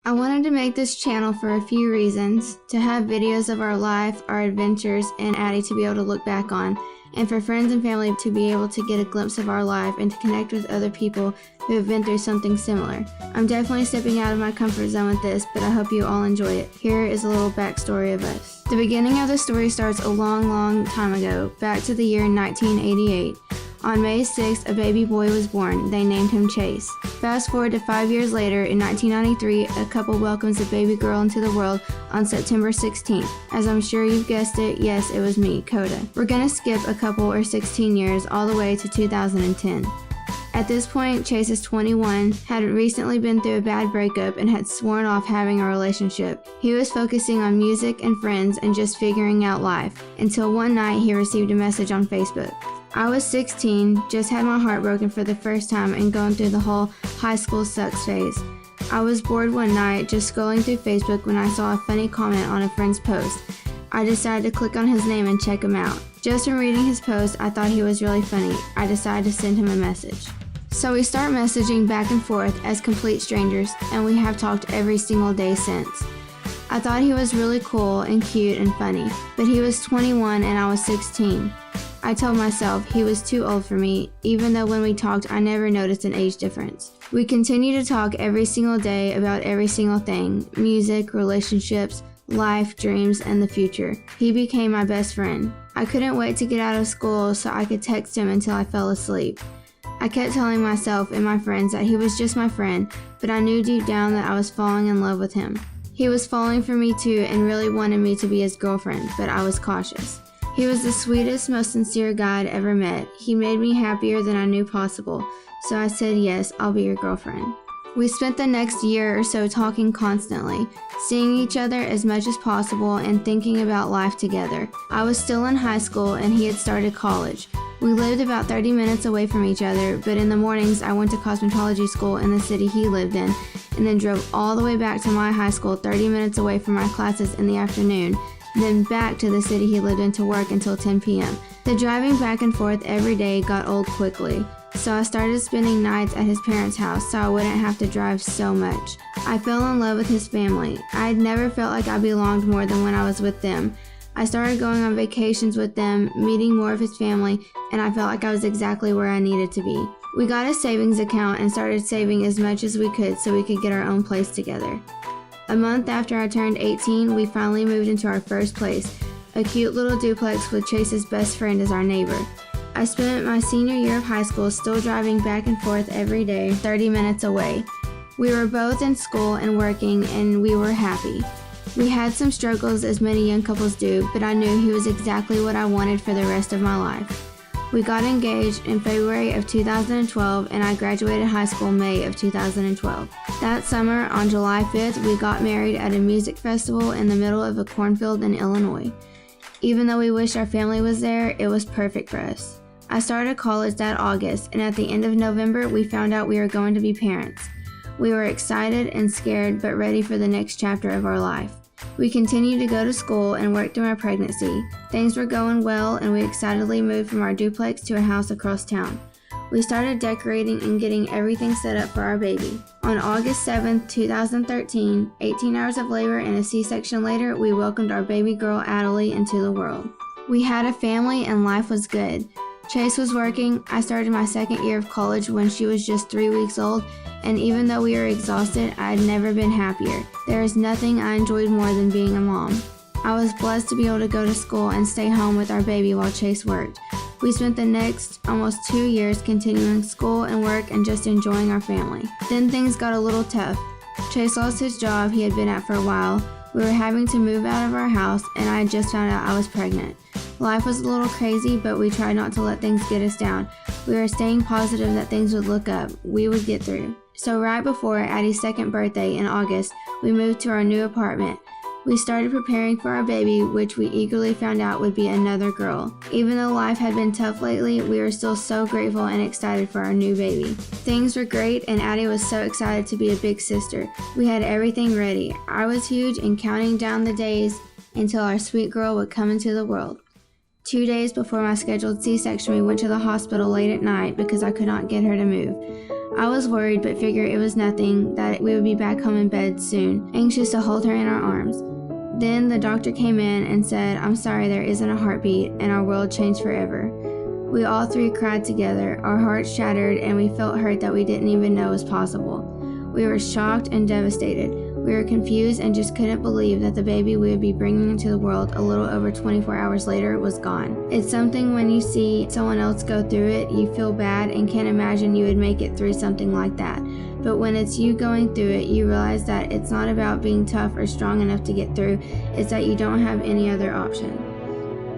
I wanted to make this channel for a few reasons: to have videos of our life, our adventures, and Addie to be able to look back on, and for friends and family to be able to get a glimpse of our life and to connect with other people who have been through something similar. I'm definitely stepping out of my comfort zone with this, but I hope you all enjoy it. Here is a little backstory of us. The beginning of the story starts a long time ago, back to the year 1988. On May 6th, a baby boy was born. They named him Chase. Fast forward to 5 years later, in 1993, a couple welcomes a baby girl into the world on September 16th. As I'm sure you've guessed it, yes, it was me, Coda. We're gonna skip a couple or 16 years all the way to 2010. At this point, Chase is 21, had recently been through a bad breakup, and had sworn off having a relationship. He was focusing on music and friends and just figuring out life, until one night he received a message on Facebook. I was 16, just had my heart broken for the first time and going through the whole high school sucks phase. I was bored one night just scrolling through Facebook when I saw a funny comment on a friend's post. I decided to click on his name and check him out. Just from reading his post, I thought he was really funny. I decided to send him a message. So we start messaging back and forth as complete strangers, and we have talked every single day since. I thought he was really cool and cute and funny, but he was 21 and I was 16. I told myself he was too old for me, even though when we talked I never noticed an age difference. We continued to talk every single day about every single thing: music, relationships, life, dreams, and the future. He became my best friend. I couldn't wait to get out of school so I could text him until I fell asleep. I kept telling myself and my friends that he was just my friend, but I knew deep down that I was falling in love with him. He was falling for me too and really wanted me to be his girlfriend, but I was cautious. He was the sweetest, most sincere guy I'd ever met. He made me happier than I knew possible, so I said, yes, I'll be your girlfriend. We spent the next year or so talking constantly, seeing each other as much as possible and thinking about life together. I was still in high school and he had started college. We lived about 30 minutes away from each other, but in the mornings I went to cosmetology school in the city he lived in, and then drove all the way back to my high school 30 minutes away from my classes in the afternoon, then back to the city he lived in to work until 10 p.m. The driving back and forth every day got old quickly, so I started spending nights at his parents' house so I wouldn't have to drive so much. I fell in love with his family. I had never felt like I belonged more than when I was with them. I started going on vacations with them, meeting more of his family, and I felt like I was exactly where I needed to be. We got a savings account and started saving as much as we could so we could get our own place together. A month after I turned 18, we finally moved into our first place, a cute little duplex with Chase's best friend as our neighbor. I spent my senior year of high school still driving back and forth every day, 30 minutes away. We were both in school and working, and we were happy. We had some struggles as many young couples do, but I knew he was exactly what I wanted for the rest of my life. We got engaged in February of 2012, and I graduated high school May of 2012. That summer, on July 5th, we got married at a music festival in the middle of a cornfield in Illinois. Even though we wished our family was there, it was perfect for us. I started college that August, and at the end of November, we found out we were going to be parents. We were excited and scared, but ready for the next chapter of our life. We continued to go to school and work through our pregnancy. Things were going well, and we excitedly moved from our duplex to a house across town. We started decorating and getting everything set up for our baby. On August 7th, 2013, 18 hours of labor and a C-section later, we welcomed our baby girl Adelie into the world. We had a family and life was good. Chase was working. I started my second year of college when she was just 3 weeks old, and even though we were exhausted, I had never been happier. There is nothing I enjoyed more than being a mom. I was blessed to be able to go to school and stay home with our baby while Chase worked. We spent the next almost 2 years continuing school and work and just enjoying our family. Then things got a little tough. Chase lost his job he had been at for a while. We were having to move out of our house, and I had just found out I was pregnant. Life was a little crazy, but we tried not to let things get us down. We were staying positive that things would look up. We would get through. So right before Addie's second birthday in August, we moved to our new apartment. We started preparing for our baby, which we eagerly found out would be another girl. Even though life had been tough lately, we were still so grateful and excited for our new baby. Things were great, and Addie was so excited to be a big sister. We had everything ready. I was huge and counting down the days until our sweet girl would come into the world. 2 days before my scheduled C-section, we went to the hospital late at night because I could not get her to move. I was worried but figured it was nothing, that we would be back home in bed soon, anxious to hold her in our arms. Then the doctor came in and said, "I'm sorry, there isn't a heartbeat," and our world changed forever. We all three cried together, our hearts shattered, and we felt hurt that we didn't even know was possible. We were shocked and devastated. We were confused and just couldn't believe that the baby we would be bringing into the world a little over 24 hours later was gone. It's something when you see someone else go through it, you feel bad and can't imagine you would make it through something like that. But when it's you going through it, you realize that it's not about being tough or strong enough to get through, it's that you don't have any other option.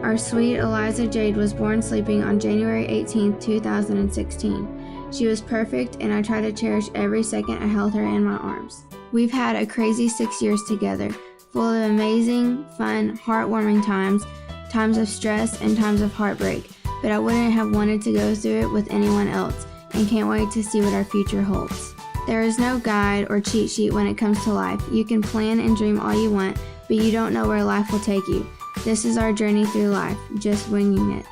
Our sweet Eliza Jade was born sleeping on January 18, 2016. She was perfect, and I try to cherish every second I held her in my arms. We've had a crazy 6 years together, full of amazing, fun, heartwarming times, times of stress, and times of heartbreak, but I wouldn't have wanted to go through it with anyone else, and can't wait to see what our future holds. There is no guide or cheat sheet when it comes to life. You can plan and dream all you want, but you don't know where life will take you. This is our journey through life, just winging it.